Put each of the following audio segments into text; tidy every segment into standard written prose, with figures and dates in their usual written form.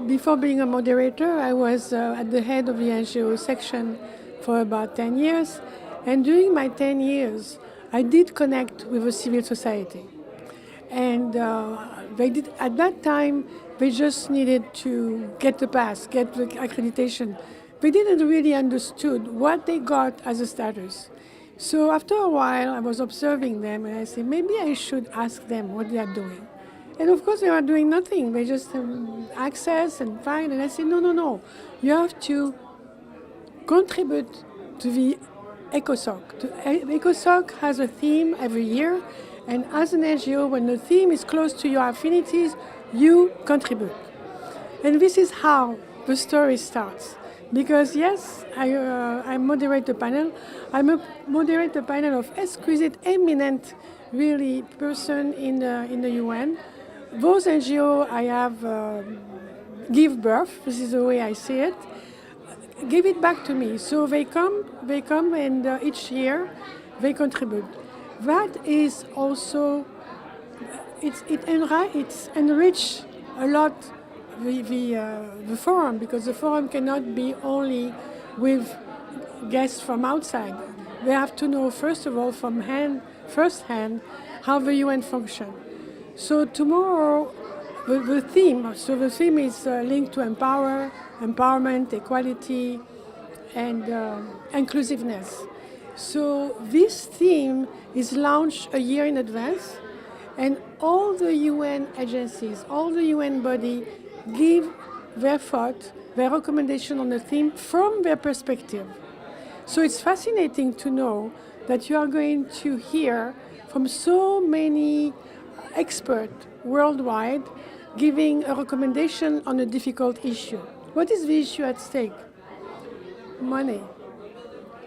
before being a moderator, I was at the head of the NGO section for about 10 years. And during my 10 years, I did connect with the civil society. And they did, at that time, they just needed to get the pass, get the accreditation. They didn't really understood what they got as a status. So after a while, I was observing them, and I said, maybe I should ask them what they are doing. And of course, they were doing nothing. They just access and find. And I said, no. You have to contribute to the ECOSOC. ECOSOC has a theme every year. And as an NGO, when the theme is close to your affinities, you contribute. And this is how the story starts. Because yes, I moderate a panel. I moderate a panel of exquisite, eminent, really person in the UN. Those NGO I have give birth. This is the way I see it. Give it back to me. So they come, and each year they contribute. That is also it's enriched a lot the forum, because the forum cannot be only with guests from outside. They have to know first of all first hand how the UN function. So tomorrow the theme is linked to empowerment, equality, and inclusiveness. So this theme is launched a year in advance, and all the UN agencies, all the UN body give their thought, their recommendation on the theme from their perspective. So it's fascinating to know that you are going to hear from so many experts worldwide giving a recommendation on a difficult issue. What is the issue at stake? Money.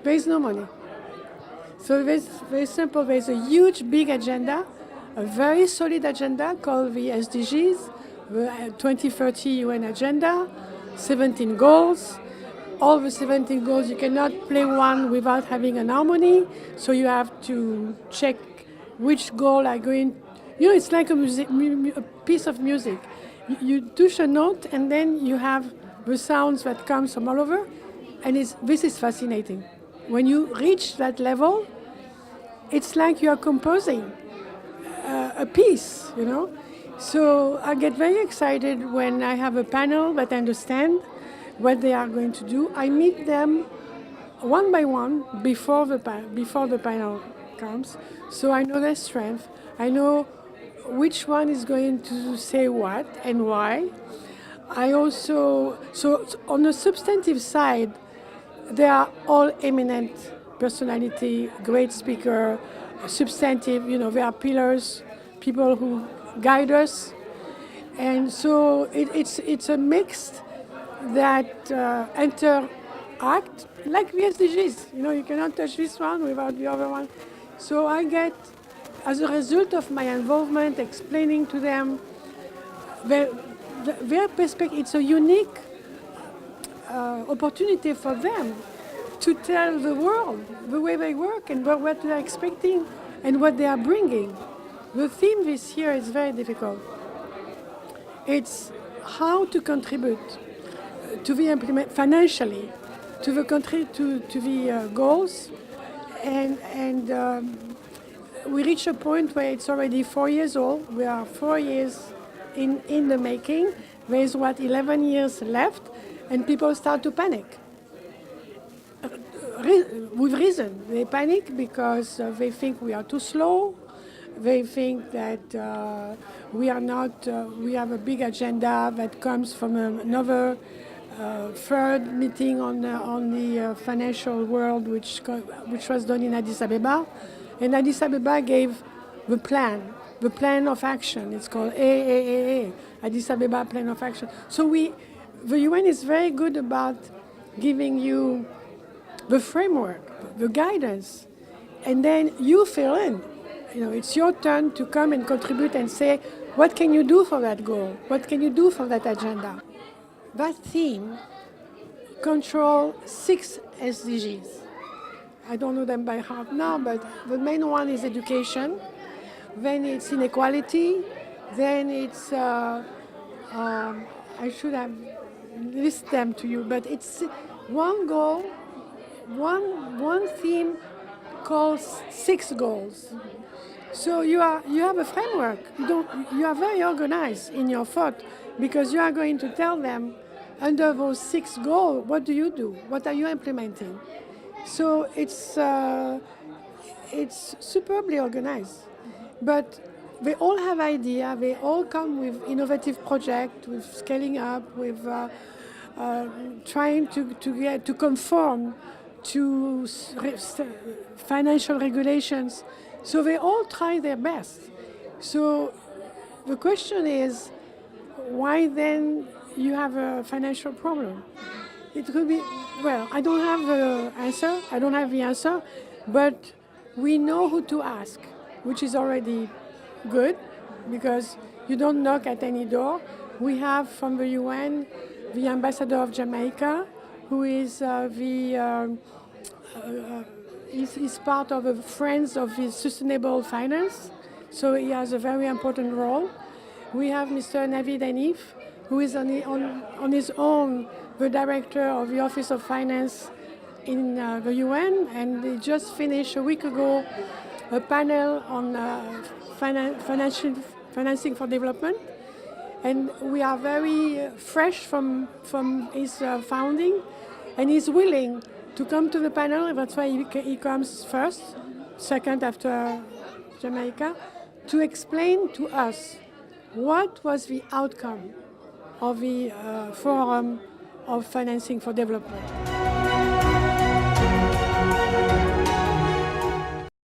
There is no money. So it's very simple. There's a huge, big agenda, a very solid agenda called the SDGs, the 2030 UN agenda, 17 goals. All the 17 goals, you cannot play one without having an harmony. So you have to check which goal are going. It's like a piece of music. You touch a note, and then you have the sounds that comes from all over. And this is fascinating. When you reach that level, it's like you are composing a piece, So I get very excited when I have a panel that understand what they are going to do. I meet them one by one before the panel comes, so I know their strength. I know which one is going to say what and why. So on the substantive side, they are all eminent personality, great speaker, substantive, they are pillars, people who guide us. And so it's a mix that interact like the SDGs. You cannot touch this one without the other one. So I get, as a result of my involvement, explaining to them their perspective, it's a unique opportunity for them to tell the world the way they work and what they are expecting and what they are bringing. The theme this year is very difficult. It's how to contribute to the financially to the country, to the goals, and we reach a point where it's already 4 years old. We are 4 years in the making. There is 11 years left, and people start to panic. With reason, they panic because they think we are too slow. They think that we have a big agenda that comes from another third meeting on the financial world, which was done in Addis Ababa. And Addis Ababa gave the plan of action. It's called AAAA, Addis Ababa Plan of Action. So the UN is very good about giving you the framework, the guidance, and then you fill in. It's your turn to come and contribute and say, what can you do for that goal? What can you do for that agenda? That theme controls 6 SDGs. I don't know them by heart now, but the main one is education. Then it's inequality. Then it's I should have listed them to you, but it's one goal, one theme calls 6 goals. So you have a framework. You are very organized in your thought because you are going to tell them under those 6 goals, what do you do? What are you implementing? So it's superbly organized. But they all have idea. They all come with innovative project, with scaling up, with trying to conform to financial regulations. So they all try their best. So the question is, why then you have a financial problem? It could be, well, I don't have the answer. I don't have the answer, but we know who to ask, which is already good because you don't knock at any door. We have from the UN the ambassador of Jamaica, who is is part of the Friends of the Sustainable Finance, so he has a very important role. We have Mr. Navid Hanif, who is on his own the director of the Office of Finance in the UN, and they just finished a week ago a panel on financing for development. And we are very fresh from his founding, and he's willing to come to the panel, and that's why he comes first, second after Jamaica, to explain to us what was the outcome of the Forum of Financing for Development.